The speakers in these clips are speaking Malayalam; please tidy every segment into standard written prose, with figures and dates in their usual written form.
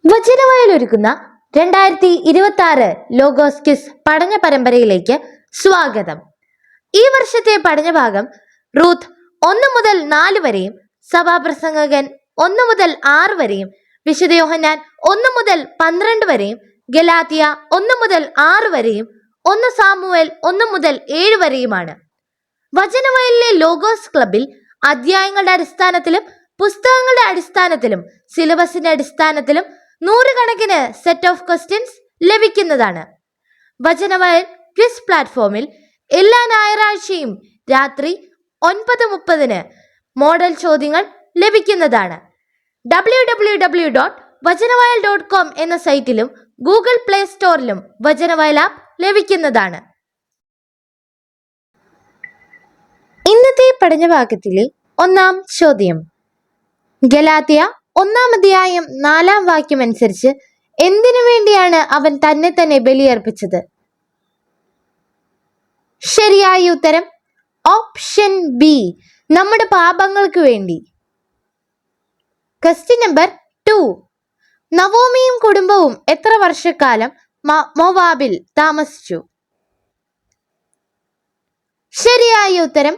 വചനവയലൊരുക്കുന്ന 2026 ലോഗോസ് ക്വിസ് പഠന പരമ്പരയിലേക്ക് സ്വാഗതം. ഈ വർഷത്തെ പഠനഭാഗം റൂത്ത് 1 മുതൽ 4 വരെയും സഭാപ്രസംഗകൻ 1 മുതൽ 6 വരെയും വിശുദ്ധ യോഹന്നാൻ 1 മുതൽ 12 വരെയും ഗലാത്യ 1 മുതൽ 6 വരെയും 1 സാമുവേൽ 1 മുതൽ 7 വരെയുമാണ്. വചനവയലിലെ ലോഗോസ് ക്ലബിൽ അധ്യായങ്ങളുടെ അടിസ്ഥാനത്തിലും പുസ്തകങ്ങളുടെ അടിസ്ഥാനത്തിലും സിലബസിന്റെ അടിസ്ഥാനത്തിലും നൂറുകണക്കിന് സെറ്റ് ഓഫ് ക്വസ്റ്റ്യൻസ് ലഭിക്കുന്നതാണ്. വചനവയൽ ക്വിസ് പ്ലാറ്റ്ഫോമിൽ എല്ലാ ഞായറാഴ്ചയും രാത്രി 9:30 മോഡൽ ചോദ്യങ്ങൾ ലഭിക്കുന്നതാണ്. www.vajanavayal.com എന്ന സൈറ്റിലും ഗൂഗിൾ പ്ലേ സ്റ്റോറിലും വചനവയൽ ആപ്പ് ലഭിക്കുന്നതാണ്. ഇന്നത്തെ പഠനഭാഗത്തിലെ 1-ാം ചോദ്യം. ഗലാത്യ 1-ാം അധ്യായം 4-ാം വാക്യം അനുസരിച്ച് എന്തിനു വേണ്ടിയാണ് അവൻ തന്നെ ബലിയർപ്പിച്ചത്? ശരിയായ ഉത്തരം ഓപ്ഷൻ ബി, നമ്മുടെ പാപങ്ങൾക്ക് വേണ്ടി. Question number 2. നവോമിയും കുടുംബവും എത്ര വർഷക്കാലം മോവാബിൽ താമസിച്ചു? ശരിയായ ഉത്തരം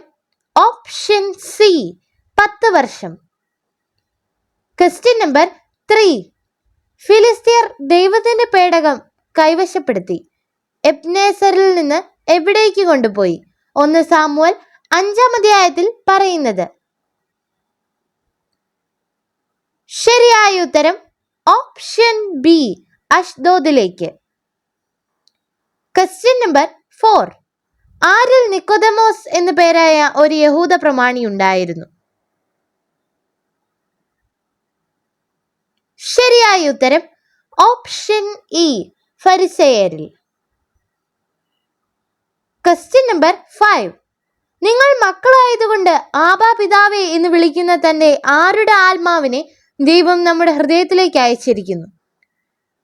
ഓപ്ഷൻ സി, 10 വർഷം. Question number 3. ഫിലിസ്തീർ ദൈവത്തിന്റെ പേടകം കൈവശപ്പെടുത്തി എബ്നേസറിൽ നിന്ന് എവിടേക്ക് കൊണ്ടുപോയി? 1 സാമുവേൽ 5-ാം അധ്യായത്തിൽ പറയുന്നത്. ശരിയായ ഉത്തരം ഓപ്ഷൻ ബി, അഷ്ദോദിലേക്ക്. Question number 4. ആരിൽ നിക്കോദെമോസ് എന്നു പേരായ ഒരു യഹൂദ പ്രമാണി ഉണ്ടായിരുന്നു? ശരിയായ ഉത്തരം ഓപ്ഷൻ ഇ, ഫരിസേയരിൽ. Question number 5. നിങ്ങൾ മക്കളായതുകൊണ്ട് ആബാ പിതാവേ എന്ന് വിളിക്കുന്ന തന്റെ ആരുടെ ആത്മാവിനെ ദൈവം നമ്മുടെ ഹൃദയത്തിലേക്ക് അയച്ചിരിക്കുന്നു?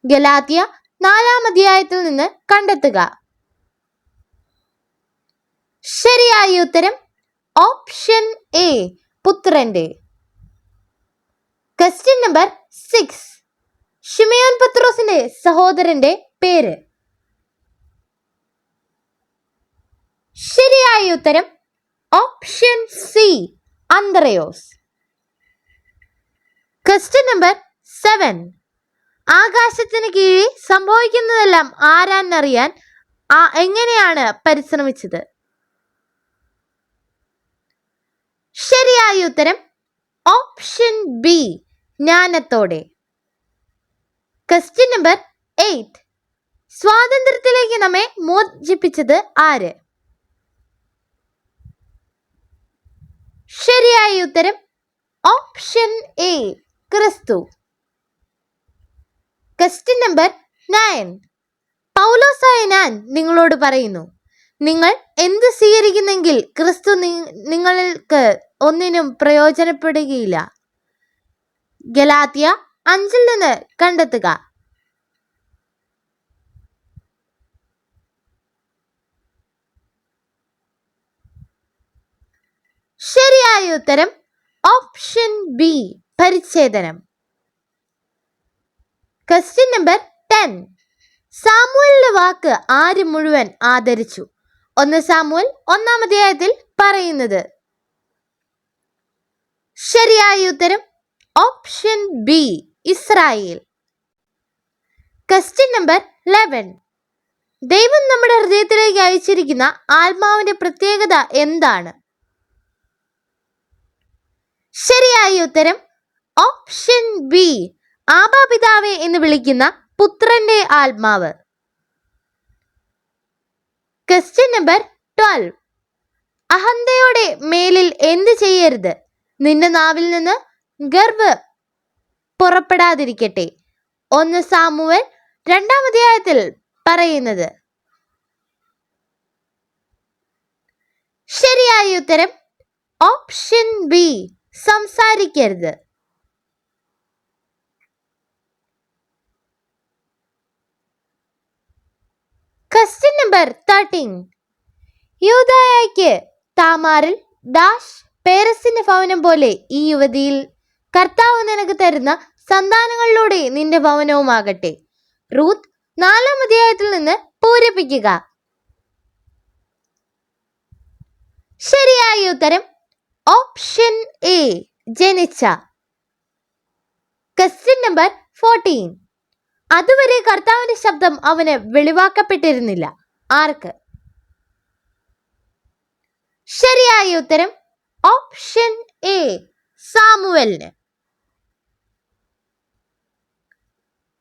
ഗലാത്യ 4-ാം അധ്യായത്തിൽ നിന്ന് കണ്ടെത്തുക. ശരിയായ ഉത്തരം ഓപ്ഷൻ എ, പുത്രന്റെ. Question number 6. ശിമയോൻ പത്രോസിന്റെ സഹോദരന്റെ പേര്? ശരിയായ ഉത്തരം ഓപ്ഷൻ സി, അന്ത്രയോസ്. Question number 7. ആകാശത്തിന് കീഴിൽ സംഭവിക്കുന്നതെല്ലാം ആരാന്നറിയാൻ എങ്ങനെയാണ് പരിശ്രമിച്ചത്? ശരിയായ ഉത്തരം ഓപ്ഷൻ ബി, ജ്ഞാനത്തോടെ. Question number 8. സ്വാതന്ത്ര്യത്തിലേക്ക് നമ്മെ മോചിപ്പിച്ചത് ആര്? ശരിയായ ഉത്തരം ഓപ്ഷൻ എ, ക്രിസ്തു. Question number 9. പൗലോസായ ഞാൻ നിങ്ങളോട് പറയുന്നു, നിങ്ങൾ എന്ത് സ്വീകരിക്കുന്നെങ്കിൽ ക്രിസ്തു നിങ്ങൾക്ക് ഒന്നിനും പ്രയോജനപ്പെടുകയില്ല. ഗലാത്യ 5-ൽ നിന്ന് കണ്ടെത്തുക. ശരിയായ ഉത്തരം ഓപ്ഷൻ ബി, പരിച്ഛേദനം. Question number 10. സാമുവേലിന്റെ വാക്ക് ആര് മുഴുവൻ ആദരിച്ചു? 1 സാമുവേൽ 1-ാം അധ്യായത്തിൽ പറയുന്നത്. ശരിയായ ഉത്തരം option B, Israel. Question number 11. ദൈവം നമ്മുടെ ഹൃദയത്തിലേക്ക് അയച്ചിരിക്കുന്ന ആത്മാവിന്റെ പ്രത്യേകത എന്താണ്? ശരിയായ ഉത്തരം ഓപ്ഷൻ ബി, ആബാ പിതാവേ എന്ന് വിളിക്കുന്ന പുത്രന്റെ ആത്മാവ്. Question number 12. അഹന്തയോടെ മേലിൽ എന്ത് ചെയ്യരുത്? നിന്റെ നാവിൽ നിന്ന് ഗർവ് പുറപ്പെടാതിരിക്കട്ടെ. 1 സാമുവേൽ 2-ാം അധ്യായത്തിൽ പറയുന്നത്. ശരിയായ ഉത്തരം ഓപ്ഷൻ ബി, സംസാരിക്കരുത്. Question number 13. യൂദായയ്ക്ക് താമാറിൽ ഡാഷ് പേരസിന്റെ ഭവനം പോലെ ഈ യുവതിയിൽ കർത്താവ് നിനക്ക് തരുന്ന സന്താനങ്ങളിലൂടെ നിന്റെ ഭവനവുമാകട്ടെ. റൂത്ത് 4-ാം അധ്യായത്തിൽ നിന്ന് പൂരിപ്പിക്കുക. ശരിയായ ഉത്തരം ഓപ്ഷൻ എ, ജനിച്ച. Question number 14. അതുവരെ കർത്താവിന്റെ ശബ്ദം അവന് വെളിവാക്കപ്പെട്ടിരുന്നില്ല. ആർക്ക്? ശരിയായ ഉത്തരം ഓപ്ഷൻ എ, സാമുവലിന്.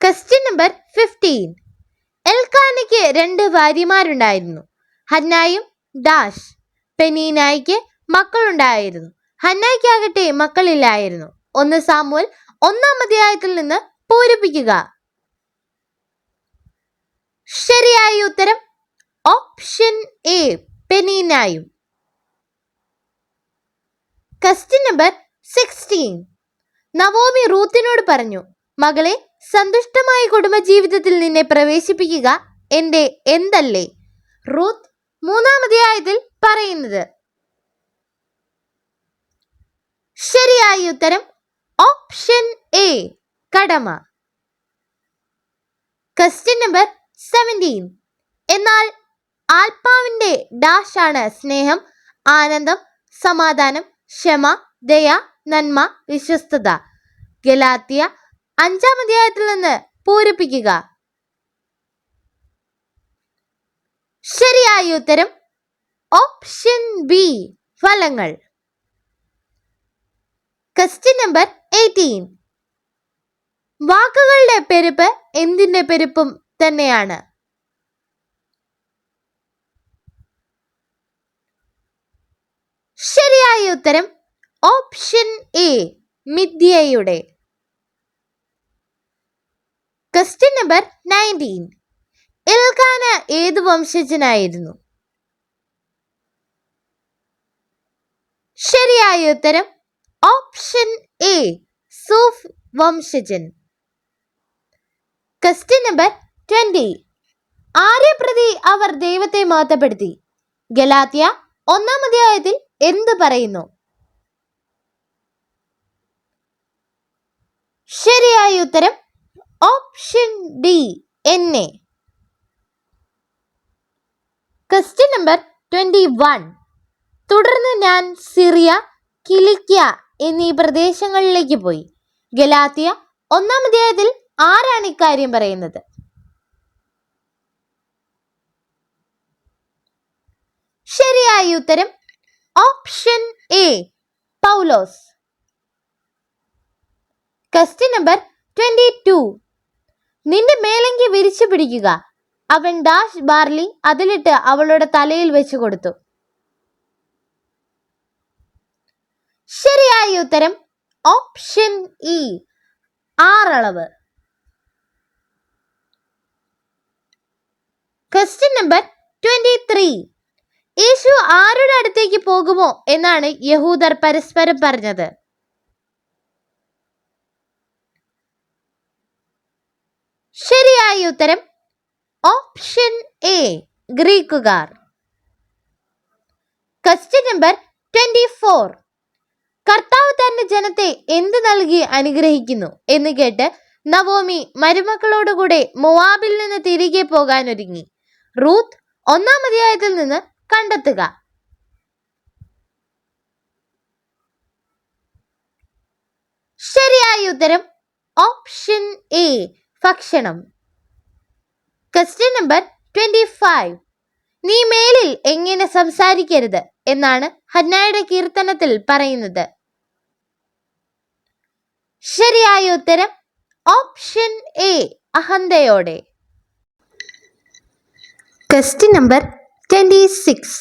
Question number 15. എൽക്കാനയ്ക്ക് 2 ഭാര്യമാരുണ്ടായിരുന്നു. ഹന്നായും ഡാഷ്. പെനീനായിക്ക് മക്കളുണ്ടായിരുന്നു. ഹന്നായ്ക്കാകട്ടെ മക്കളില്ലായിരുന്നു. 1 സാമുവൽ 1-ാം അധ്യായത്തിൽ നിന്ന് പൂരിപ്പിക്കുക. ശരിയായ ഉത്തരം ഓപ്ഷൻ എ, പെനീനായും. Question number 16. നവോമി റൂത്തിനോട് പറഞ്ഞു, മകളെ, സന്തുഷ്ടമായ കുടുംബജീവിതത്തിൽ നിന്നെ പ്രവേശിപ്പിക്കുക എന്റെ എന്തല്ലേ? റൂത്ത് 3-ാം അധ്യായത്തിൽ പറയുന്നത്. ശരിയായ ഉത്തരം ഓപ്ഷൻ എ, കടമ. Question number 17. എന്നാൽ ആത്മാവിന്റെ ഡാഷ് ആണ് സ്നേഹം, ആനന്ദം, സമാധാനം, ക്ഷമ, ദയ, നന്മ, വിശ്വസ്തത. ഗലാത്യ 5-ാം അധ്യായത്തിൽ നിന്ന് പൂരിപ്പിക്കുക. ശരിയായ ഉത്തരം ഓപ്ഷൻ ബി, ഫലങ്ങൾ. Question number 18. വാക്കുകളുടെ പെരുപ്പ് എന്തിന്റെ പെരുപ്പും തന്നെയാണ്? ശരിയായ ഉത്തരം ഓപ്ഷൻ എ, മിഥ്യയുടെ. Question number 19. എൽക്കാന ഏതു വംശജനായിരുന്നു? ശരിയായ ഉത്തരം ഓപ്ഷൻ എ, സൂഫ് വംശജൻ. Question number 20. ആരെ പ്രതി അവർ ദൈവത്തെ മഹത്വപ്പെടുത്തി? ഗലാത്യ 1-ാം അധ്യായത്തിൽ എന്ത് പറയുന്നു? ശരിയായ ഉത്തരം ഓപ്ഷൻ ഡി, എന്നെ. Question number 21. തുടർന്ന് ഞാൻ സിറിയ, കിലിക്യ എന്നീ പ്രദേശങ്ങളിലേക്ക് പോയി. ഗലാത്യ 1-ാം അധ്യായത്തിൽ ആരാണ് ഇക്കാര്യം പറയുന്നത്? ശരിയായ ഉത്തരം option A, Paulose. Question number 22. നിന്റെ മേലങ്കി വിരിച്ചു പിടിക്കുക. അവൻ ഡാഷ് ബാർലി അതിലിട്ട് അവളുടെ തലയിൽ വെച്ചു കൊടുത്തു. ശരിയായ ഉത്തരം ഓപ്ഷൻ ഇ, 6 അളവ്. Question number 23. യേശു ആരുടെ അടുത്തേക്ക് പോകുമോ എന്നാണ് യഹൂദർ പരസ്പരം പറഞ്ഞത്? ശരിയായ ഉത്തരം ഓപ്ഷൻ എ, ഗ്രീക്കുകാർ. Question number 24. കർത്താവ് തന്റെ ജനത്തെ എന്ത് നൽകി അനുഗ്രഹിക്കുന്നു എന്ന് കേട്ട് നവോമി മരുമക്കളോടുകൂടെ മോവാബിൽ നിന്ന് തിരികെ പോകാൻ ഒരുങ്ങി. റൂത്ത് 1-ാം അധ്യായത്തിൽ നിന്ന് കണ്ടെത്തുക. ശരിയായ ഉത്തരം ഓപ്ഷൻ എ, ഭക്ഷണം. Question number 25. നീ മേലിൽ എങ്ങനെ സംസാരിക്കരുത് എന്നാണ് ഹന്നായുടെ കീർത്തനത്തിൽ പറയുന്നത്? ശരിയായ ഉത്തരം ഓപ്ഷൻ എ, അഹന്തയോടെ. Question number 26.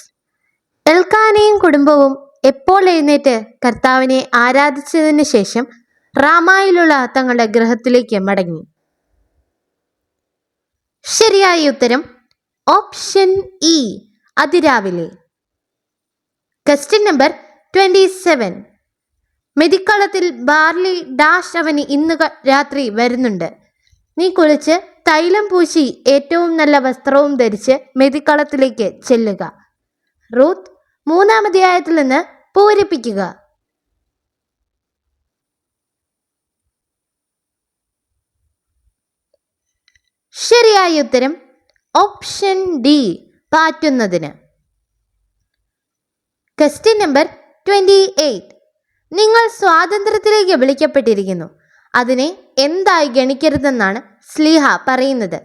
എൽക്കാനയും കുടുംബവും എപ്പോൾ എഴുന്നേറ്റ് കർത്താവിനെ ആരാധിച്ചതിന് ശേഷം റാമായിലുള്ള തങ്ങളുടെ ഗൃഹത്തിലേക്ക് മടങ്ങി? ശരിയായ ഉത്തരം ഓപ്ഷൻ ഇ, അതിരാവിലെ. Question number 27. മെതിക്കളത്തിൽ ബാർലി ഡാഷ് അവന് ഇന്ന് രാത്രി വരുന്നുണ്ട്. നീ കുളിച്ച് തൈലം പൂശി ഏറ്റവും നല്ല വസ്ത്രവും ധരിച്ച് മെതിക്കളത്തിലേക്ക് ചെല്ലുക. റൂത്ത് 3-ാം അധ്യായത്തിൽ നിന്ന് പൂരിപ്പിക്കുക. ശരിയായ ഉത്തരം ഓപ്ഷൻ ഡി, പാറ്റുന്നതിന്. Question number 28. നിങ്ങൾ സ്വാതന്ത്ര്യത്തിലേക്ക് വിളിക്കപ്പെട്ടിരിക്കുന്നു. അതിനെ എന്തായി ഗണിക്കരുതെന്നാണ് സ്ലീഹ പറയുന്നത്?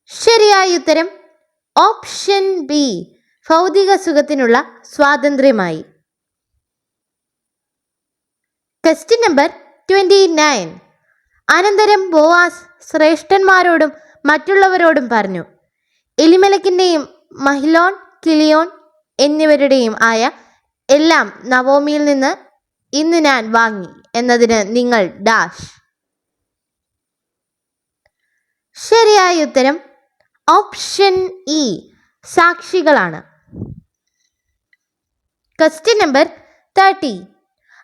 ശരിയായ ഉത്തരം ഓപ്ഷൻ ബി, ഭൗതിക സുഖത്തിനുള്ള സ്വാതന്ത്ര്യമായി. Question number 29. അനന്തരം ബോവാസ് ശ്രേഷ്ഠന്മാരോടും മറ്റുള്ളവരോടും പറഞ്ഞു, എലിമലക്കിൻ്റെയും മഹ്ലോൻ, കിലിയോൻ എന്നിവരുടെയും ആയ എല്ലാം നവോമിയിൽ നിന്ന് ഇന്ന് ഞാൻ വാങ്ങി എന്നതിന് നിങ്ങൾ ഡാഷ്. ശരിയായ ഉത്തരം ഓപ്ഷൻ ഇ, സാക്ഷികളാണ്. Question number 30.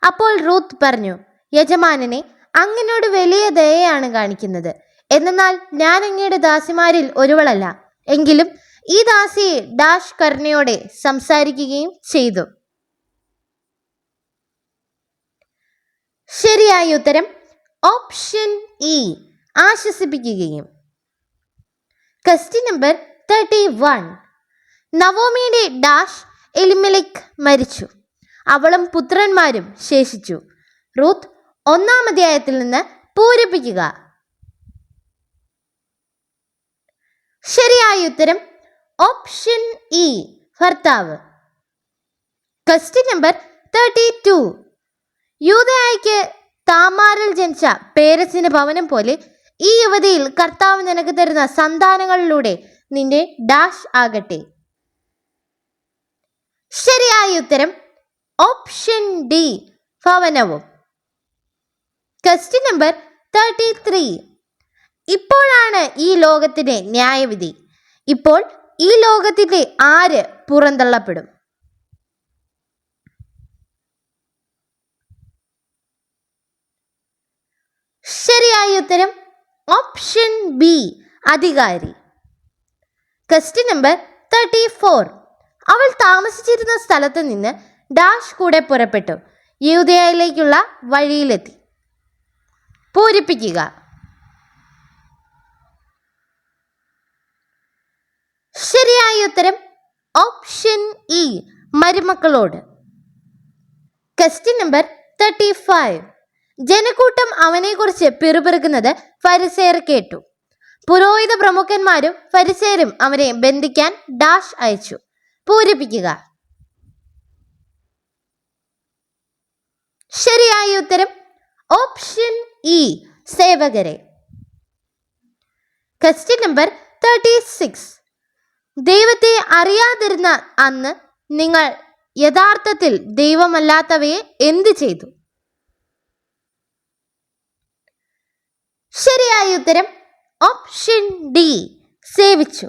അപ്പോൾ റൂത്ത് പറഞ്ഞു, യജമാനനെ, അങ്ങനോട് വലിയ ദയയാണ് കാണിക്കുന്നത്. എന്നാൽ ഞാൻ അങ്ങയുടെ ദാസിമാരിൽ ഒരുവളല്ല. എങ്കിലും ഈ ദാസിയെ ഡാഷ് കരുണയോടെ സംസാരിക്കുകയും ചെയ്തു. ശരിയായ ഉത്തരം ഓപ്ഷൻ ഇ, ആശ്വസിപ്പിക്കുകയും. Question number 31. നവോമിയുടെ ഡാഷ് എലിമേലെക്ക് മരിച്ചു. അവളും പുത്രന്മാരും ശേഷിച്ചു. റൂത്ത് 1-ാം അധ്യായത്തിൽ നിന്ന് പൂരിപ്പിക്കുക. ശരിയായ ഉത്തരം ഓപ്ഷൻ ഇ, ഭർത്താവ്. Question number 32. യൂദയായ്ക്ക് താമാറിൽ ജനിച്ച പേരസിന് ഭവനം പോലെ ഈ യുവതിയിൽ കർത്താവ് നിനക്ക് തരുന്ന സന്താനങ്ങളിലൂടെ നിന്റെ ഡാഷ് ആകട്ടെ. ശരിയായ ഉത്തരം ഓപ്ഷൻ ഡി, ഭവനവും. Question number 33. ഇപ്പോഴാണ് ഈ ലോകത്തിന്റെ ന്യായവിധി. ഇപ്പോൾ ഈ ലോകത്തിന്റെ ആര് പുറന്തള്ളപ്പെടും? ശരിയായ ഉത്തരം ഓപ്ഷൻ ബി, അധികാരി. Question number 34. അവൾ താമസിച്ചിരുന്ന സ്ഥലത്ത് നിന്ന് ഡാഷ് കൂടെ പുറപ്പെട്ടു യൂദയായിലേക്കുള്ള വഴിയിലെത്തി. പൂരിപ്പിക്കുക. ശരിയായ ഉത്തരം ഓപ്ഷൻ ഇ, മരുമക്കളോട്. Question number 35. ജനക്കൂട്ടം അവനെക്കുറിച്ച് പിറുപിറുക്കുന്നത് ഫരിസേയർ കേട്ടു. പുരോഹിത പ്രമുഖന്മാരും ഫരിസേയരും അവനെ ബന്ധിക്കാൻ ഡാഷ് അയച്ചു. പൂരിപ്പിക്കുക. ശരിയായ ഉത്തരം ഓപ്ഷൻ ഇ, സേവകരെ. Question number 36. ദൈവത്തെ അറിയാതിരുന്ന അന്ന് നിങ്ങൾ യഥാർത്ഥത്തിൽ ദൈവമല്ലാത്തവയെ എന്ത് ചെയ്തു? ശരിയായ ഉത്തരം ഓപ്ഷൻ ഡി, സേവിച്ചു.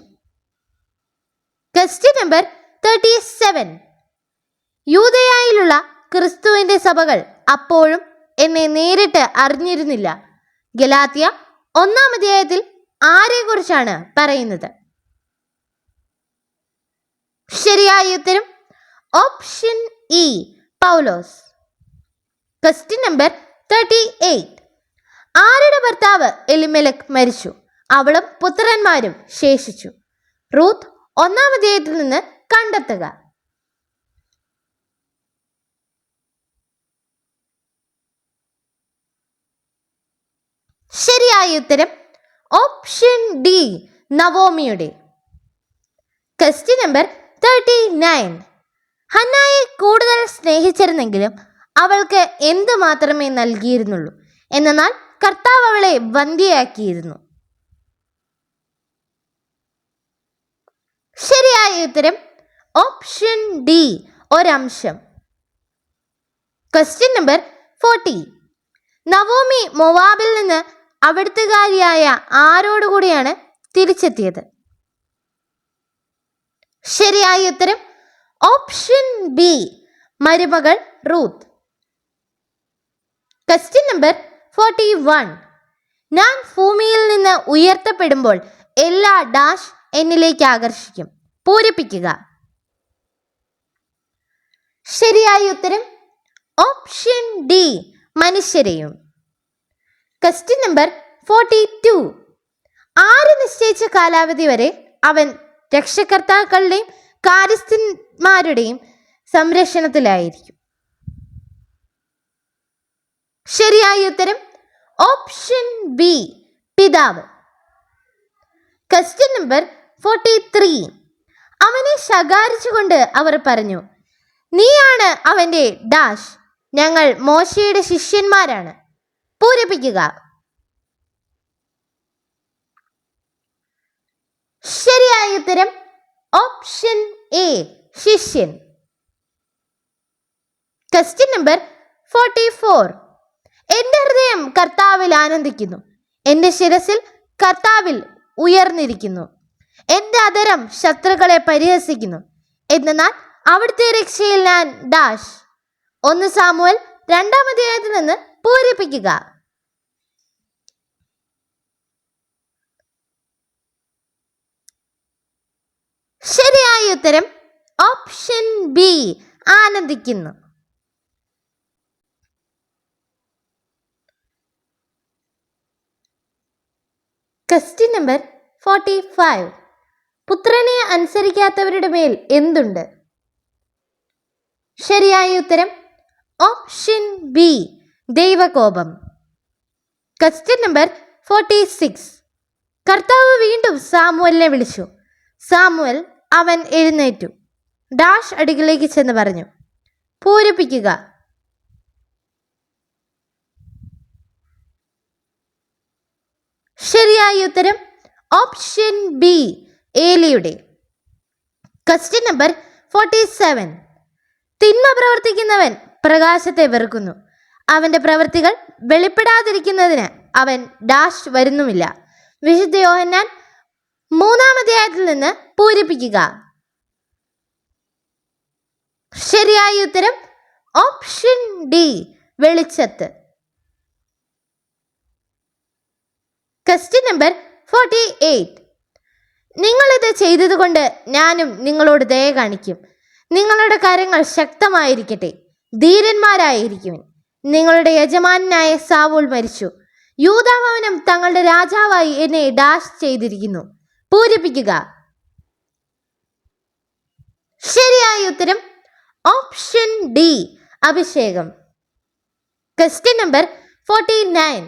Question number 37. യൂദയായിലുള്ള ക്രിസ്തുവിന്റെ സഭകൾ അപ്പോഴും എന്നെ നേരിട്ട് അറിഞ്ഞിരുന്നില്ല. ഗലാത്യ 1-ാം അധ്യായത്തിൽ ആരെക്കുറിച്ചാണ് പറയുന്നത്? ശരിയായ ഉത്തരം ഓപ്ഷൻ ഇ, പൗലോസ്. Question number 38. ആരുടെ ഭർത്താവ് എലിമേലെക്ക് മരിച്ചു. അവളും പുത്രന്മാരും ശേഷിച്ചു. റൂത്ത് 1-ാം അധ്യായത്തിൽ നിന്ന് കണ്ടെത്തുക. ശരിയായ ഉത്തരം ഓപ്ഷൻ ഡി, നവോമിയുടെ. Question number 39. ഹന്നായെ കൂടുതൽ സ്നേഹിച്ചിരുന്നെങ്കിലും അവൾക്ക് എന്ത് മാത്രമേ നൽകിയിരുന്നുള്ളൂ. എന്നാൽ കർത്താവ് അവളെ ബന്ദിയാക്കിയിരുന്നു. ശരിയായ ഉത്തരം ഓപ്ഷൻ ഡി, ഒരംശം. Question number 40. നവോമി മോവാബിൽ നിന്ന് അവിടുത്തുകാരിയായ ആരോടുകൂടിയാണ് തിരിച്ചെത്തിയത്? ശരിയായ ഉത്തരം ഓപ്ഷൻ ബി, മരുമകൾ റൂത്ത്. Question number 41. ഞാൻ ഭൂമിയിൽ നിന്ന് ഉയർത്തപ്പെടുമ്പോൾ എല്ലാ ഡാഷ് എന്നിലേക്ക് ആകർഷിക്കും. പൂരിപ്പിക്കുക. ശരിയായ ഉത്തരം ഓപ്ഷൻ ഡി, മനുഷ്യരെയും. Question number 42. ആര് നിശ്ചയിച്ച കാലാവധി വരെ അവൻ രക്ഷകർത്താക്കളുടെയും കാര്യസ്ഥന്മാരുടെയും സംരക്ഷണത്തിലായിരിക്കും? ശരിയായ ഉത്തരം ഓപ്ഷൻ ബി, പിതാവ്. Question number 43. അവനെ ശകാരിച്ചുകൊണ്ട് അവർ പറഞ്ഞു, നീയാണ് അവന്റെ ഡാഷ്, ഞങ്ങൾ മോശയുടെ ശിഷ്യന്മാരാണ്. പൂരിപ്പിക്കുക. ശരിയായ ഉത്തരം ഓപ്ഷൻ എ, ശിഷ്യൻ. Question number 44. എന്റെ ഹൃദയം കർത്താവിൽ ആനന്ദിക്കുന്നു, എന്റെ ശിരസിൽ കർത്താവിൽ ഉയർന്നിരിക്കുന്നു. എന്റെ അധരം ശത്രുക്കളെ പരിഹസിക്കുന്നു, എന്നാൽ അവിടുത്തെ രക്ഷയിൽ ഞാൻ ഡാഷ്. 1 സാമുവേൽ 2-ാം അധ്യായത്തിൽ നിന്ന് പൂരിപ്പിക്കുക. ശരിയായ ഉത്തരം ഓപ്ഷൻ ബി, ആനന്ദിക്കുന്നു. Question number 45. പുത്രനെ അനുസരിക്കാത്തവരുടെ മേൽ എന്തുണ്ട്? ശരിയായ ഉത്തരം ഓപ്ഷൻ ബി, ദൈവകോപം. Question number 46. കർത്താവ് വീണ്ടും സാമുവലിനെ വിളിച്ചു. സാമുവൽ അവൻ എഴുന്നേറ്റു, ഡാഷ് അടുക്കിലേക്ക് ചെന്ന് പറഞ്ഞു. പൂരിപ്പിക്കുക. ശരിയായ ഉത്തരം ഓപ്ഷൻ ബി, ഏലിയുടെ. Question number 47. തിന്മ പ്രവർത്തിക്കുന്നവൻ പ്രകാശത്തെ വെറുക്കുന്നു, അവന്റെ പ്രവൃത്തികൾ വെളിപ്പെടാതിരിക്കുന്നതിന് അവൻ ഡാഷ് വരുന്നുമില്ല. വിശുദ്ധ യോഹന്നാൻ 3-ാം അധ്യായത്തിൽ നിന്ന് പൂരിപ്പിക്കുക. ശരിയായ ഉത്തരം ഓപ്ഷൻ ഡി, വെളിച്ചത്ത്. Question number 48. നിങ്ങളിത് ചെയ്തതുകൊണ്ട് ഞാനും നിങ്ങളോട് ദയ കാണിക്കും. നിങ്ങളുടെ കരങ്ങൾ ശക്തമായിരിക്കട്ടെ, ധീരന്മാരായിരിക്കുവിൻ. നിങ്ങളുടെ യജമാനായ സാവൂൾ മരിച്ചു, യൂദാഭവനം തങ്ങളുടെ രാജാവായി എന്നെ ഡാഷ് ചെയ്തിരിക്കുന്നു. പൂരിപ്പിക്കുക. ശരിയായ ഉത്തരം ഓപ്ഷൻ ഡി, അഭിഷേകം. Question number 49.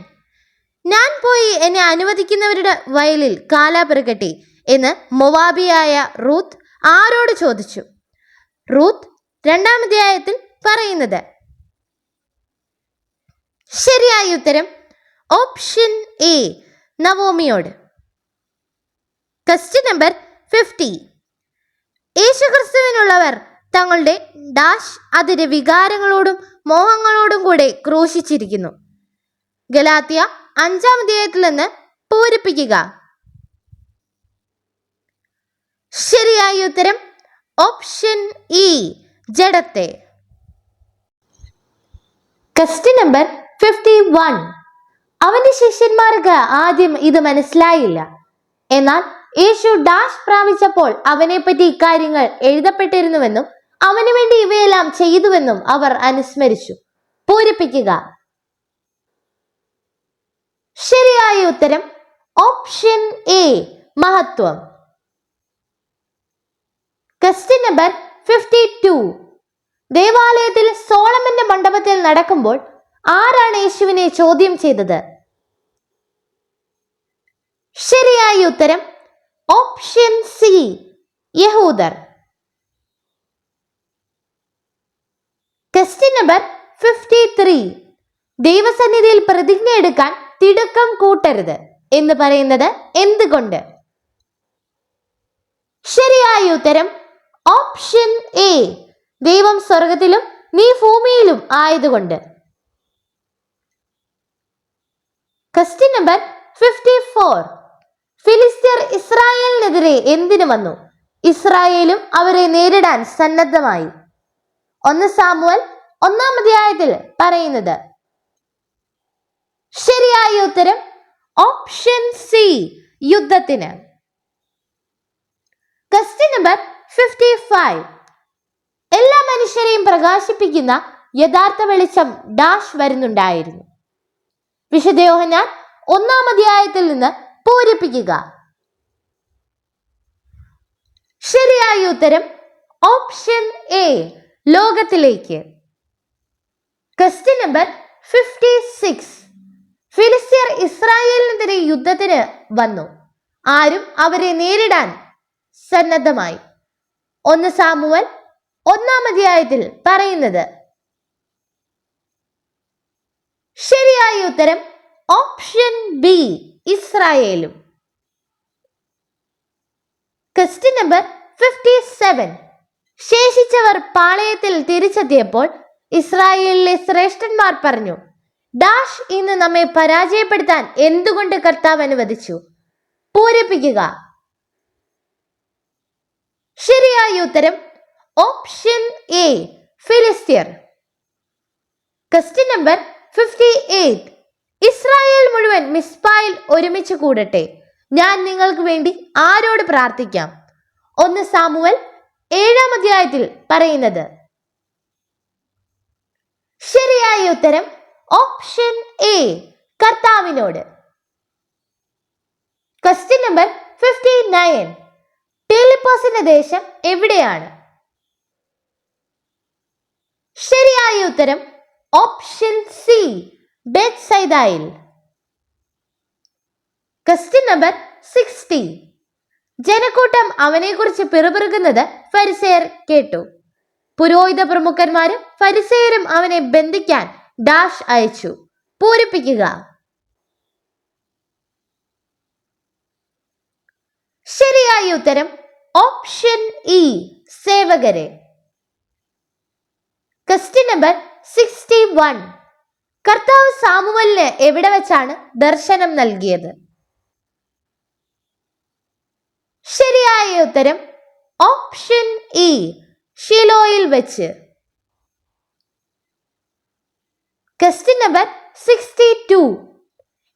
ഞാൻ പോയി എന്നെ അനുവദിക്കുന്നവരുടെ വയലിൽ കാലാ പെറുക്കട്ടെ എന്ന് മൊവാബിയായ റൂത്ത് ആരോട് ചോദിച്ചു? റൂത്ത് 2-ാം അധ്യായത്തിൽ പറയുന്നത്. ശരിയായ ഉത്തരം ഓപ്ഷൻ എ, നവോമിയോട്. Question number 50. യേശുക്രിസ്തുവിനുള്ളവർ തങ്ങളുടെ ഡാഷ് അതിന്റെ വികാരങ്ങളോടും മോഹങ്ങളോടും കൂടെ ക്രൂശിച്ചിരിക്കുന്നു. ഗലാത്യ 5-ാം അധ്യായത്തിൽ നിന്ന് പൂരിപ്പിക്കുക. ശരിയായ ഉത്തരം ഓപ്ഷൻ ഇ, ജഡത്തെ. Question number 51. അവന്റെ ശിഷ്യന്മാർക്ക് ആദ്യം ഇത് മനസ്സിലായില്ല. എന്നാൽ യേശു ഡാഷ് പ്രാപിച്ചപ്പോൾ അവനെപ്പറ്റി ഇക്കാര്യങ്ങൾ എഴുതപ്പെട്ടിരുന്നുവെന്നും അവന് വേണ്ടി ഇവയെല്ലാം ചെയ്തുവെന്നും അവർ അനുസ്മരിച്ചു. പൂരിപ്പിക്കുക. ശരിയായ ഉത്തരം ഓപ്ഷൻ എ, മഹത്വം. Question number 52. ദേവാലയത്തിൽ സോളമന്റെ മണ്ഡപത്തിൽ നടക്കുമ്പോൾ ആരാണ് യേശുവിനെ ചോദ്യം ചെയ്തത്? ശരിയായ ഉത്തരം ഓപ്ഷൻ സി, യഹൂദർ. Question number 53. ദൈവസന്നിധിയിൽ പ്രതിജ്ഞ എടുക്കാൻ തിടുക്കം കൂട്ടരുത് എന്ന് പറയുന്നത് എന്തുകൊണ്ട്? ശരിയായ ഉത്തരം ഓപ്ഷൻ എ, ദൈവം സ്വർഗത്തിലും നീ ഭൂമിയിലും ആയതുകൊണ്ട്. Question number 54. ഫിലിസ്ത്യർ ഇസ്രായേലിനെതിരെ എന്തിനു വന്നു? ഇസ്രായേലും അവരെ നേരിടാൻ സന്നദ്ധമായി. 1 സാമുവേൽ 1-ാം അധ്യായത്തിൽ പറയുന്നത്. ശരിയായ ഉത്തരം ഓപ്ഷൻ സി, യുദ്ധത്തിന്. Question number 55. എല്ലാ മനുഷ്യരെയും പ്രകാശിപ്പിക്കുന്ന യഥാർത്ഥ വെളിച്ചം ഡാഷ് വരുന്നുണ്ടായിരുന്നു. വിശുദ്ധ യോഹന്നാൻ 1-ാം അധ്യായത്തിൽ നിന്ന് പൂരിപ്പിക്കുക. ശരിയായ ഉത്തരം ഓപ്ഷൻ എ, ലോകത്തിലേക്ക്. Question number 56. ഫിലിസ്ത്യർ ഇസ്രായേലിനെതിരെ യുദ്ധത്തിന് വന്നു. ആരും അവരെ നേരിടാൻ സന്നദ്ധമായി. 1 സാമുവേൽ 1-ാം അധ്യായത്തിൽ പറയുന്നത്. ശരിയായ ഉത്തരം ഓപ്ഷൻ ബി, ഇസ്രായേലും. Question number 57. ശേഷിച്ചവർ പാളയത്തിൽ തിരിച്ചെത്തിയപ്പോൾ ഇസ്രായേലിലെ ശ്രേഷ്ഠന്മാർ പറഞ്ഞു, ഡാഷ് ഇന്ന് നമ്മെ പരാജയപ്പെടുത്താൻ എന്തുകൊണ്ട് കർത്താവ് അനുവദിച്ചു? പൂരിപ്പിക്കുക. ശരിയായ ഉത്തരം ഓപ്ഷൻ എ, ഫിലിസ്ത്യർ. Question number 58. ഇസ്രായേൽ മുഴുവൻ മിസ്പായിൽ ഒരുമിച്ച് കൂടട്ടെ. ഞാൻ നിങ്ങൾക്ക് വേണ്ടി ആരോട് പ്രാർത്ഥിക്കാം? 1 സാമുവേൽ 7-ാം അധ്യായത്തിൽ പറയുന്നത്. ശരിയായ ഉത്തരം ഓപ്ഷൻ എ, കർത്താവിനോട്. Question number 59. ഫിലിപ്പോസിന്റെ ദേശം എവിടെയാണ്? ശരിയായ ഉത്തരം ഓപ്ഷൻ സി, ബെത്സൈദയിൽ. Question number 60. ജനക്കൂട്ടം അവനെക്കുറിച്ച് പിറുപിറുക്കുന്നത് ഫരിസേയർ കേട്ടു. പുരോഹിത പ്രമുഖന്മാരും ഫരിസേയരും അവനെ ബന്ധിക്കാൻ ഡാഷ് അയച്ചു. പൂരിപ്പിക്കുക. ശരിയായ ഉത്തരം ഓപ്ഷൻ ഇ, സേവകരെ. Question number 61. കർത്താവ് സാമുവലിന് എവിടെ വെച്ചാണ് ദർശനം നൽകിയത്? ശരിയായ ഉത്തരം ഓപ്ഷൻ ഇ, ഷിലോയിൽ വെച്ച്. Question number 62.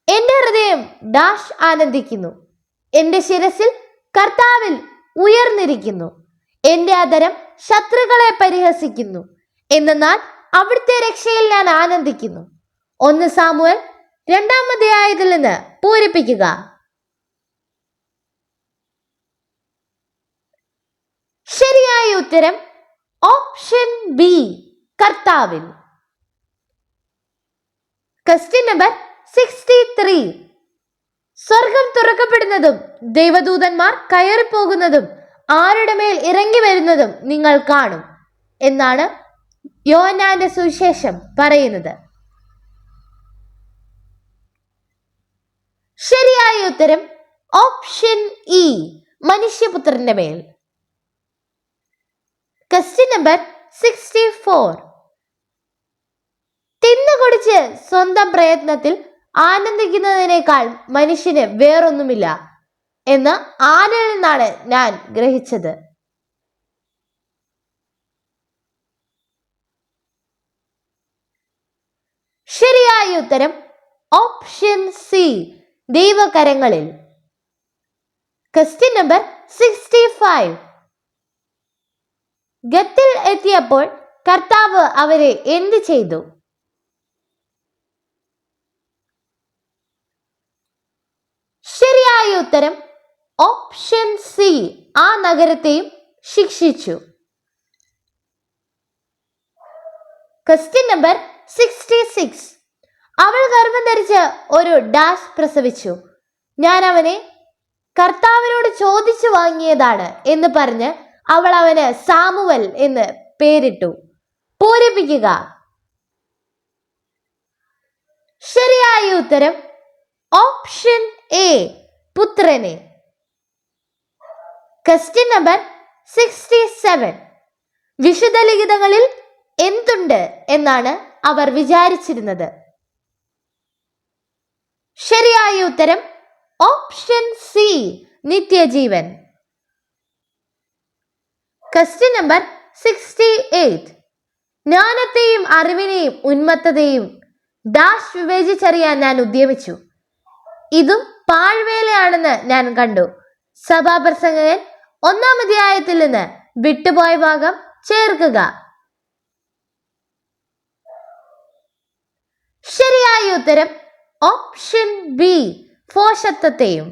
എന്റെ ഹൃദയം ഡാഷ് ആനന്ദിക്കുന്നു. എന്റെ ശിരസിൽ കർത്താവിൽ ഉയർന്നിരിക്കുന്നു. എന്റെ അധരം ശത്രുക്കളെ പരിഹസിക്കുന്നു. എന്നാൽ അവിടുത്തെ രക്ഷയിൽ ഞാൻ ആനന്ദിക്കുന്നു. 1 സാമുവേൽ 2-ാം അധ്യായത്തിൽ നിന്ന് പൂരിപ്പിക്കുക. ശരിയായ ഉത്തരം ഓപ്ഷൻ ബി, കർത്താവിൽ. Question number 63. സ്വർഗം തുറക്കപ്പെടുന്നതും ദൈവദൂതന്മാർ കയറിപ്പോകുന്നതും ആരുടെ മേൽ ഇറങ്ങി വരുന്നതും നിങ്ങൾ കാണും എന്നാണ് യോഹന്നാന്റെ സുവിശേഷം പറയുന്നത്. ശരിയായ ഉത്തരം ഓപ്ഷൻ ഇ, മനുഷ്യപുത്രന്റെ മേൽ. Question number 64. തിന്നുകുടിച്ച് സ്വന്തം പ്രയത്നത്തിൽ ആനന്ദിക്കുന്നതിനേക്കാൾ മനുഷ്യന് വേറൊന്നുമില്ല എന്ന് ആരിൽ നിന്നാണ് ഞാൻ ഗ്രഹിച്ചത്? ശരിയായ ഉത്തരം ഓപ്ഷൻ സി, ദൈവകരങ്ങളിൽ. Question number 65. ഗത്തിൽ എത്തിയപ്പോൾ കർത്താവ് അവരെ എന്ത് ചെയ്തു? ശരിയായ ഉത്തരം ഓപ്ഷൻ സി, ആ നഗരത്തെയും ശിക്ഷിച്ചു. Question number 66. അവൾ ഗർഭം ധരിച്ച് ഒരു ഡാഷ് പ്രസവിച്ചു. ഞാൻ അവനെ കർത്താവിനോട് ചോദിച്ചു വാങ്ങിയതാണ് എന്ന് പറഞ്ഞ് അവൾ അവന് സാമുവൽ എന്ന് പേരിട്ടു. പൂരിപ്പിക്കുക. ശരിയായ ഉത്തരം ഓപ്ഷൻ എ, പുത്രനെ. Question number 67. വിശുദ്ധ ലിഖിതങ്ങളിൽ എന്തുണ്ട് എന്നാണ് അവർ വിചാരിച്ചിരുന്നത്? ശരിയായ ഉത്തരം ഓപ്ഷൻ സി, നിത്യജീവൻ. Question number 68. ജ്ഞാനത്തെയും അറിവിനെയും ഉന്മത്തതയും ഡാഷ് വിവേചിച്ചറിയാൻ ഞാൻ ഉദ്യമിച്ചു. ഇതും പാഴ്വേലയാണെന്ന് ഞാൻ കണ്ടു. സഭാപ്രസംഗകൻ ഒന്നാം അധ്യായത്തിൽ നിന്ന് വിട്ടുപോയ ഭാഗം ചേർക്കുക. ശരിയായ ഉത്തരം ഓപ്ഷൻ ബി, ഭോഷത്വത്തെയും.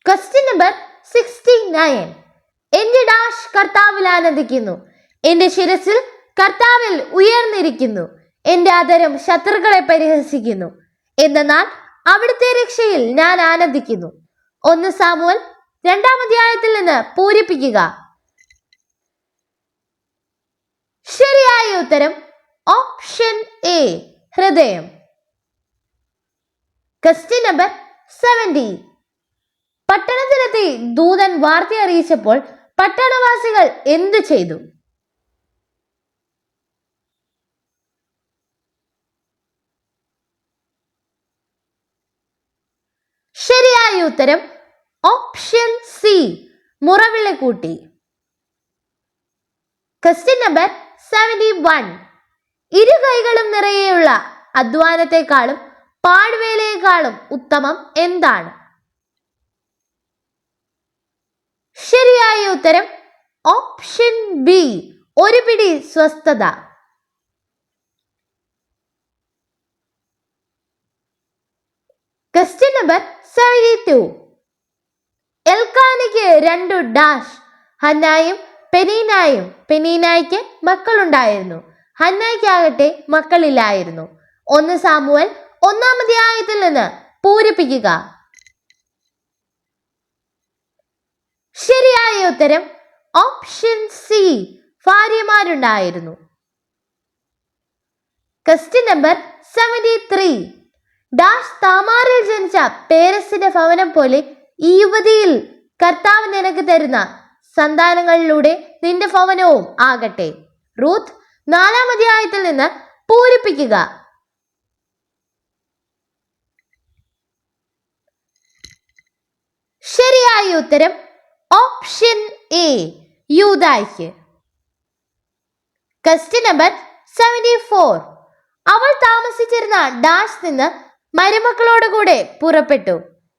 Question number 69. എന്റെ ഡാഷ് കർത്താവിൽ ആനന്ദിക്കുന്നു, എന്റെ ശിരസിൽ കർത്താവിൽ ഉയർന്നിരിക്കുന്നു, എന്റെ ആദരം ശത്രുക്കളെ പരിഹസിക്കുന്നു, എന്നാൽ അവിടുത്തെ രക്ഷയിൽ ഞാൻ ആനന്ദിക്കുന്നു. 1 സാമുവേൽ 2-ാം അധ്യായത്തിൽ നിന്ന് പൂരിപ്പിക്കുക. ശരിയായ ഉത്തരം ഓപ്ഷൻ എ, ഹൃദയം. Question number 70. പട്ടണത്തിലെത്തി ദൂതൻ വാർത്ത അറിയിച്ചപ്പോൾ പട്ടണവാസികൾ എന്തു ചെയ്തു? ശരിയായ ഉത്തരം ഓപ്ഷൻ സി, മുറവിളി കൂട്ടി. Question number 71. ഇരു കൈകളും നിറയെയുള്ള അധ്വാനത്തെക്കാളും പാഴ്വേലയെക്കാളും ഉത്തമം എന്താണ്? ശരിയായ ഉത്തരം ഓപ്ഷൻ ബി, ഒരു പിടി സ്വസ്ഥത. Question number 72. എൽക്കാനയ്ക്ക് 2 ഡാഷ്, ഹന്നായും പെനീനായും. പെനീനായ്ക്ക് മക്കളുണ്ടായിരുന്നു, ഹന്നായ്ക്കാകട്ടെ മക്കളില്ലായിരുന്നു. 1 സാമുവേൽ 1-ാം അധ്യായത്തിൽ നിന്ന് പൂരിപ്പിക്കുക. ശരിയായ ഉത്തരം ഓപ്ഷൻ സി, ഭാര്യമാരുണ്ടായിരുന്നു. Question number 73. ഡാഷ് താമാറിൽ ജനിച്ച പേരസിന്റെ ഭവനം പോലെ ഈ യുവതിയിൽ കർത്താവ് നിനക്ക് തരുന്ന സന്താനങ്ങളിലൂടെ നിന്റെ ഭവനവും ആകട്ടെ. റൂത്ത് 4-ാം അധ്യായത്തിൽ നിന്ന് പൂരിപ്പിക്കുക. ശരിയായ ഉത്തരം ഓപ്ഷൻ എ, യൂദായ്ക്ക്. Question number 74. അവൾ താമസിച്ചിരുന്ന ഡാഷ് നിന്ന് മരുമക്കളോടുകൂടെ പുറപ്പെട്ടു,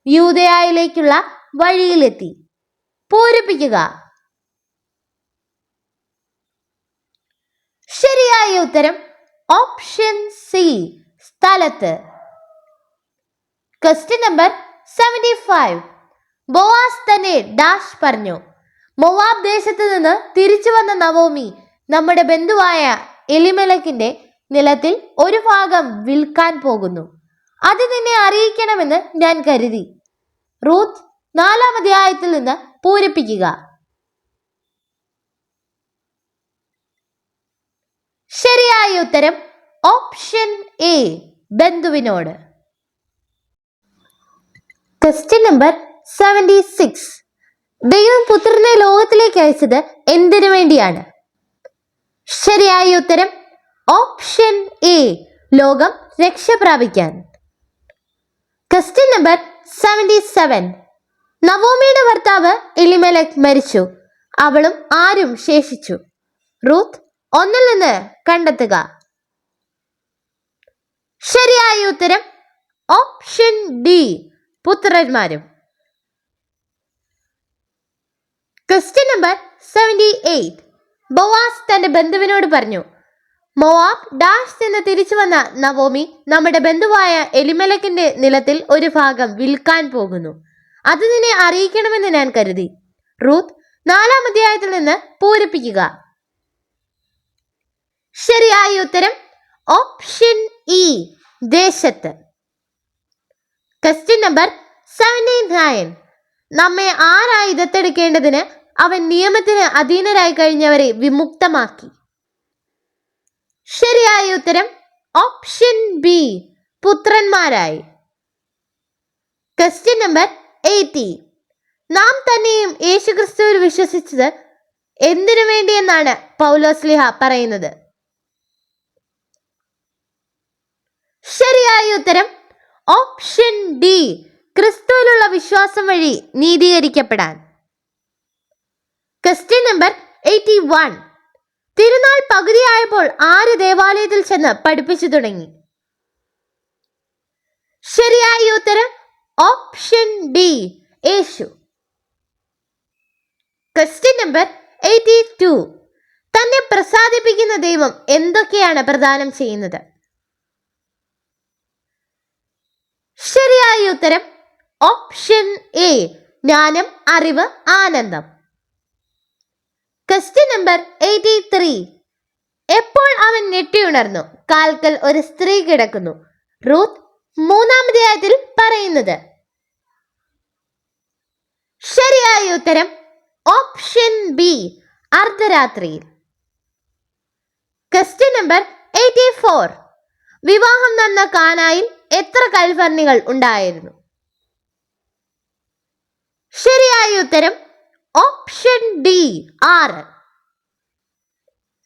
യൂദയായിലേക്കുള്ള വഴിയിലെത്തി. പൂരിപ്പിക്കുക. ശരിയായ ഉത്തരം ഓപ്ഷൻ സി, സ്ഥലത്ത്. Question number 75. ബോവാസ് തന്നെ ഡാഷ് പറഞ്ഞു. മോവാബ് ദേശത്ത് നിന്ന് തിരിച്ചു വന്ന നവോമി നമ്മുടെ ബന്ധുവായ എലിമെലക്കിന്റെ നിലത്തിൽ ഒരു ഭാഗം വിൽക്കാൻ പോകുന്നു, അത് നിന്നെ അറിയിക്കണമെന്ന് ഞാൻ കരുതി. റൂത്ത് 4-ാം അധ്യായത്തിൽ നിന്ന് പൂരിപ്പിക്കുക. ശരിയായ ഉത്തരം ഓപ്ഷൻ എ, ബന്ധുവിനോട്. Question number 76. ദൈവം പുത്രനെ ലോകത്തിലേക്ക് അയച്ചത് എന്തിനു വേണ്ടിയാണ്? ശരിയായ ഉത്തരം ഓപ്ഷൻ എ, ലോകം രക്ഷ പ്രാപിക്കാൻ. Question number 77. നവോമിയുടെ ഭർത്താവ് എലിമെലക് മരിച്ചു, അവളും ആരും ശേഷിച്ചു. റൂത്ത് 1-ൽ നിന്ന് കണ്ടെത്തുക. ശരിയായ ഉത്തരം ഓപ്ഷൻ ഡി, പുത്രന്മാരും. Question number 78. ബോവാസ് തന്റെ ബന്ധുവിനോട് പറഞ്ഞു, മോവാബ് ഡാഷ് നിന്ന് തിരിച്ചു വന്ന നവോമി നമ്മുടെ ബന്ധുവായ എലിമെലക്കിന്റെ നിലത്തിൽ ഒരു ഭാഗം വിൽക്കാൻ പോകുന്നു, അത് നിന്നെ അറിയിക്കണമെന്ന് ഞാൻ കരുതി. റൂത്ത് 4-ാം അധ്യായത്തിൽ നിന്ന് പൂരിപ്പിക്കുക. ശരിയായ ഉത്തരം ഓപ്ഷൻ ഇ, ദേശത്ത്. Question number 79. നമ്മെ ആരായി ദത്തെടുക്കേണ്ടതിന് അവൻ നിയമത്തിന് അധീനരായി കഴിഞ്ഞവരെ വിമുക്തമാക്കി. ശരിയായ ഉത്തരം ഓപ്ഷൻ ബി, പുത്രന്മാരായി. Question number 80. നാം തന്നെയും യേശുക്രിസ്തുവിൽ വിശ്വസിച്ചത് എന്തിനു വേണ്ടിയെന്നാണ് പൗലോസ്ലിഹ പറയുന്നത്? ശരിയായ ഉത്തരം ഓപ്ഷൻ ഡി, ക്രിസ്തുവിലുള്ള വിശ്വാസം വഴി നീതീകരിക്കപ്പെടാൻ. Question number 81. തിരുനാൾ പകുതിയായപ്പോൾ ആര് ദേവാലയത്തിൽ ചെന്ന് പഠിപ്പിച്ചു തുടങ്ങി? ശരിയായ ഉത്തരം ഓപ്ഷൻ ഡി, യേശു. Question number 82. തന്നെ പ്രസാദിപ്പിക്കുന്ന ദൈവം എന്തൊക്കെയാണ് പ്രദാനം ചെയ്യുന്നത്? ശരിയായ ഉത്തരം ഓപ്ഷൻ എ, ജ്ഞാനം, അറിവ്, ആനന്ദം. Question number 83. എപ്പോൾ അവൻ ഞെട്ടിയുണർന്നു, കാൽക്കൽ ഒരു സ്ത്രീ കിടക്കുന്നു. റൂത്ത് 3-ാം അധ്യായത്തിൽ പറയുന്നത്. ശരിയായ ഉത്തരം ഓപ്ഷൻ ബി, അർദ്ധരാത്രിയിൽ. Question number 84. വിവാഹം നടന്ന കാനായിൽ എത്ര കൽഭരണികൾ ഉണ്ടായിരുന്നു? ശരിയായ ഉത്തരം ഓപ്ഷൻ ഡി, 6.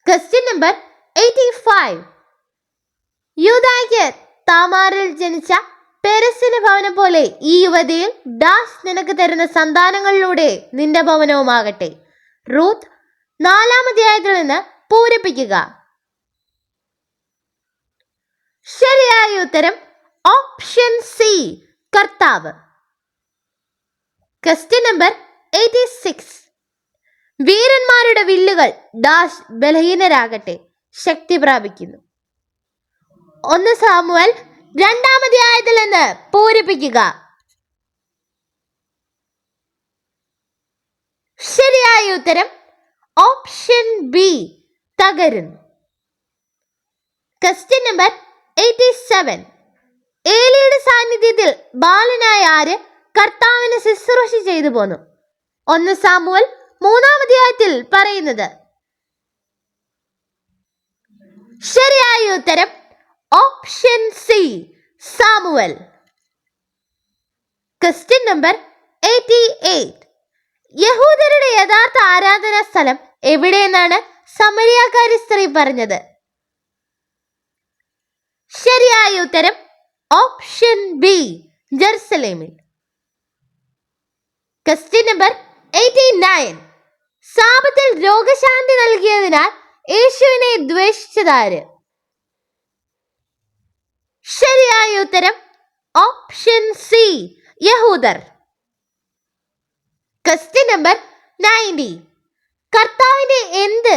Question number 85. യൂദായ്ക്ക് താമാറിൽ ജനിച്ച പെരസിന്റെ ഭവനം പോലെ ഈ യുവതിയിൽ ഡാഷ് നിനക്ക് തരുന്ന സന്താനങ്ങളിലൂടെ നിന്റെ ഭവനവുമാകട്ടെ. റൂത്ത് 4-ാം അധ്യായത്തിൽ നിന്ന് പൂരിപ്പിക്കുക. ശരിയായ ഉത്തരം ഓപ്ഷൻ സി, കർത്താവ്. Question number 86. വീരന്മാരുടെ വില്ലുകൾ ഡാഷ് ബലഹീനരാകട്ടെ, ശക്തി പ്രാപിക്കുന്നു. 1 സാമുവേൽ 2-ാം അധ്യായത്തിൽ നിന്ന് പൂരിപ്പിക്കുക. ശരിയായ ഉത്തരം ഓപ്ഷൻ ബി, തകരുന്നു. Question number 87. ഏലിയുടെ സാന്നിധ്യത്തിൽ ബാലനായ ആര് കർത്താവിന് ശുശ്രൂഷ ചെയ്തു പോന്നു? 1 സാമുവേൽ 3-ാം അധ്യായത്തിൽ പറയുന്നത്. ശരിയായ ഉത്തരം option C, Samuel. Question number 88. യഹൂദരുടെ യഥാർത്ഥ ആരാധനാ സ്ഥലം എവിടെയെന്നാണ് സമരിയാക്കാരി സ്ത്രീ പറഞ്ഞത്? ശരിയായ ഉത്തരം ഓപ്ഷൻ ബി, ജെറുസലേമിൽ. Question number 89. സാപത്തിൽ രോഗശാന്തി നൽകിയതിനാൽ യേശുവിനെ ദ്വേഷിച്ചതാര്? ശരിയായ ഉത്തരം ഓപ്ഷൻ സി, യഹൂദർ. Question number 90. കർത്താവിന്റെ എന്ത്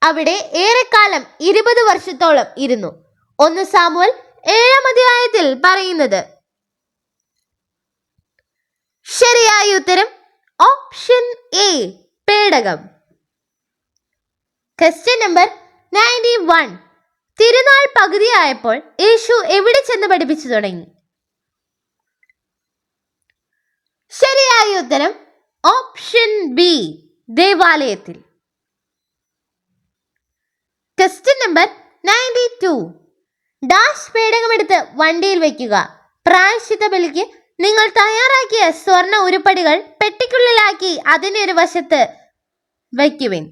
അവിടെ ഏറെക്കാലം 20 വർഷത്തോളം ഇരുന്നു? 1 സാമുവേൽ 7-ാം അധ്യായത്തിൽ പറയുന്നത്. ശരിയായ ഉത്തരം ഓപ്ഷൻ എ, പേടകം. Question number 91. തിരുനാൾ പകുതിയായപ്പോൾ യേശു എവിടെ ചെന്ന് പഠിപ്പിച്ചു തുടങ്ങി? ശരിയായ ഉത്തരം ഓപ്ഷൻ ബി, ദേവാലയത്തിൽ. Question number 92. ഡാഷ് പേടകമെടുത്ത് വണ്ടിയിൽ വയ്ക്കുക. പ്രായശ്ചിത്ത ബലിക്ക് നിങ്ങൾ തയ്യാറാക്കിയ സ്വർണ്ണ ഉരുപ്പടികൾ പെട്ടിക്കുള്ളിലാക്കി അതിന്റെ ഒരു വശത്ത് വയ്ക്കുവിൻ.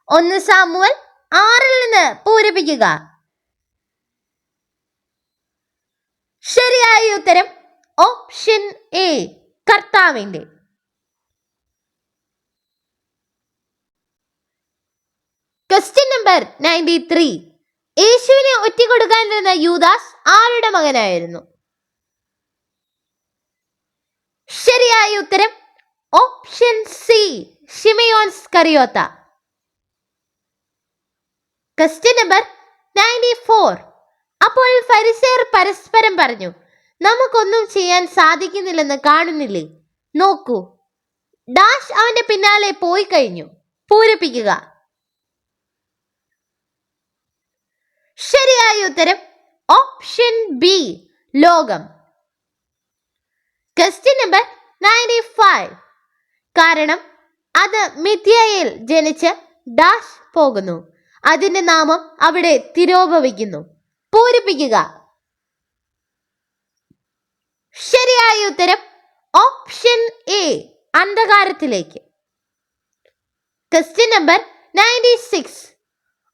1 സാമുവേൽ 6-ൽ നിന്ന് പൂരിപ്പിക്കുക. ശരിയായ ഉത്തരം ഓപ്ഷൻ എ, കർത്താവിന്റെ. Question number 93. യേശുവിനെ ഒറ്റിക്കൊടുക്കാനിരുന്ന യൂദാസ് ആരുടെ മകനായിരുന്നു? ശരിയായ ഉത്തരം ഓപ്ഷൻ സി, ശിമയോൻ സ്കറിയോത്ത. Question number 94. അപ്പോൾ ഫരിസേയർ പരസ്പരം പറഞ്ഞു, നമുക്കൊന്നും ചെയ്യാൻ സാധിക്കുന്നില്ലെന്ന് കാണുന്നില്ലേ? നോക്കൂ, ഡാഷ് അവന്റെ പിന്നാലെ പോയി കഴിഞ്ഞു. പൂരിപ്പിക്കുക. ശരിയായ ഉത്തരം ഓപ്ഷൻ ബി, ലോകം. Question number 95. കാരണം അത് മിഥ്യയിൽ ജനിച്ച് ഡാഷ് പോകുന്നു, അതിന്റെ നാമം അവിടെ തിരോഭവിക്കുന്നു. പൂരിപ്പിക്കുക. ശരിയായ ഉത്തരം ഓപ്ഷൻ എ, അന്ധകാരത്തിലേക്ക്. Question number 96.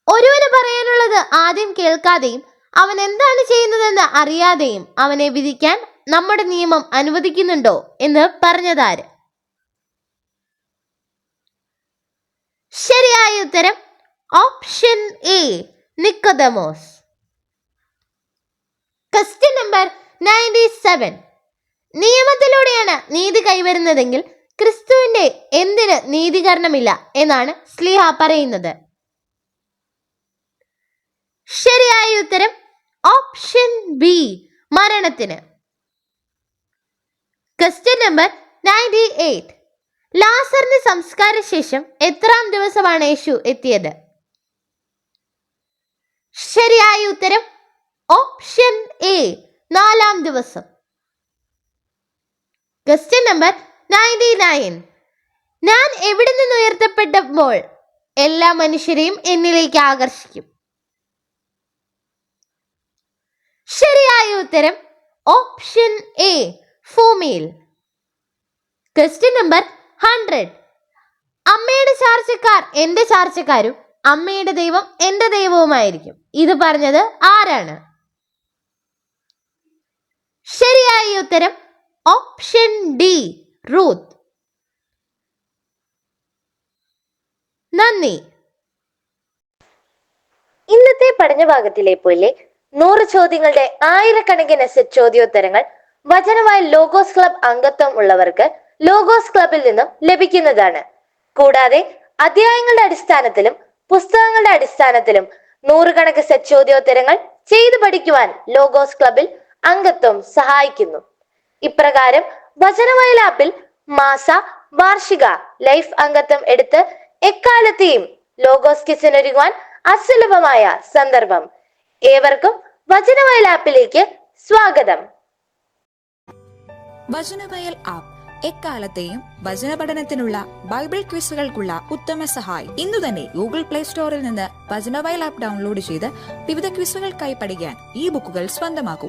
ഒരുവന് പറയാനുള്ളത് ആദ്യം കേൾക്കാതെയും അവൻ എന്താണ് ചെയ്യുന്നതെന്ന് അറിയാതെയും അവനെ വിധിക്കാൻ നമ്മുടെ നിയമം അനുവദിക്കുന്നുണ്ടോ എന്ന് പറഞ്ഞതാര്? ശരിയായ ഉത്തരം option A, Nicodemus. Question number 97. നിയമത്തിലൂടെയാണ് നീതി കൈവരുന്നതെങ്കിൽ ക്രിസ്തുവിന്റെ എന്തിന് നീതീകരണമില്ല എന്നാണ് ശ്ലീഹ പറയുന്നത്. ശരിയായ ഉത്തരം ഓപ്ഷൻ ബി, മരണത്തിന്. Question number 98. ലാസറിന്റെ സംസ്കാര ശേഷം എത്രാം ദിവസമാണ് യേശു എത്തിയത്? ശരിയായ ഉത്തരം ഓപ്ഷൻ എ, 4-ാം ദിവസം. Question number 99. ഞാൻ എവിടെ നിന്ന് ഉയർത്തപ്പെട്ടപ്പോൾ എല്ലാ മനുഷ്യരെയും എന്നിലേക്ക് ആകർഷിക്കും? ശരിയായ ഉത്തരം ഓപ്ഷൻ എ, ഭൂമിയിൽ. Question number 100. അമ്മയുടെ ചാർച്ചക്കാർ എന്റെ ചാർച്ചക്കാരും അമ്മയുടെ ദൈവം എന്റെ ദൈവവുമായിരിക്കും. ഇത് പറഞ്ഞത് ആരാണ്? ശരിയായ ഉത്തരം ഓപ്ഷൻ ഡി, റൂത്ത്. നന്ദി. ഇന്നത്തെ പഠനഭാഗത്തിലെ പോലെ 100 ചോദ്യങ്ങളുടെ ആയിരക്കണക്കിന് സെറ്റ് ചോദ്യോത്തരങ്ങൾ വചനവായൽ ലോഗോസ് ക്ലബ് അംഗത്വം ഉള്ളവർക്ക് ലോഗോസ് ക്ലബിൽ നിന്നും ലഭിക്കുന്നതാണ്. കൂടാതെ അധ്യായങ്ങളുടെ അടിസ്ഥാനത്തിലും പുസ്തകങ്ങളുടെ അടിസ്ഥാനത്തിലും 100 കണക്ക് സെറ്റ് ചോദ്യോത്തരങ്ങൾ ചെയ്തു പഠിക്കുവാൻ ലോഗോസ് ക്ലബിൽ അംഗത്വം സഹായിക്കുന്നു. ഇപ്രകാരം വചനവായൽ ആപ്പിൽ മാസ, വാർഷിക, ലൈഫ് അംഗത്വം എടുത്ത് എക്കാലത്തെയും ലോഗോസ് കിസിനൊരുങ്ങുവാൻ അസുലഭമായ സന്ദർഭം. ഏവർക്കും വചനവായൽ ആപ്പിലേക്ക് സ്വാഗതം. വചനവയൽ ആപ്പ് എക്കാലത്തെയും വചന പഠനത്തിനുള്ള ബൈബിൾ ക്വിസുകൾക്കുള്ള ഉത്തമ സഹായി. ഇന്നു തന്നെ ഗൂഗിൾ പ്ലേ സ്റ്റോറിൽ നിന്ന് വചനവയൽ ആപ്പ് ഡൗൺലോഡ് ചെയ്ത് വിവിധ ക്വിസുകൾക്കായി പഠിക്കാൻ ഈ ബുക്കുകൾ സ്വന്തമാക്കൂ.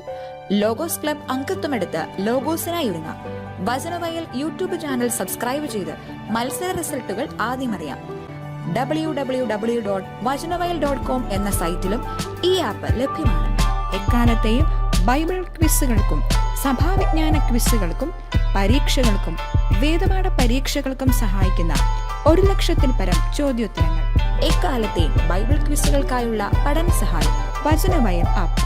ലോഗോസ് ക്ലബ് അംഗത്വമെടുത്ത് ലോഗോസിനായി ഒരുങ്ങാം. വചനവയൽ യൂട്യൂബ് ചാനൽ സബ്സ്ക്രൈബ് ചെയ്ത് മത്സര റിസൾട്ടുകൾ ആദ്യം അറിയാം. www.vajanavayal.com എന്ന സൈറ്റിലും ഈ ആപ്പ് ലഭ്യമാണ്. എക്കാലത്തെയും ബൈബിൾ ക്വിസുകൾക്കും സഭാവിജ്ഞാന ക്വിസുകൾക്കും പരീക്ഷകൾക്കും വേദപാഠ പരീക്ഷകൾക്കും സഹായിക്കുന്ന 1,00,000-ൽ പരം ചോദ്യോത്തരങ്ങൾ. എക്കാലത്തെയും ബൈബിൾ ക്വിസുകൾക്കായുള്ള പഠന സഹായം വചനവയൽ ആപ്പ്.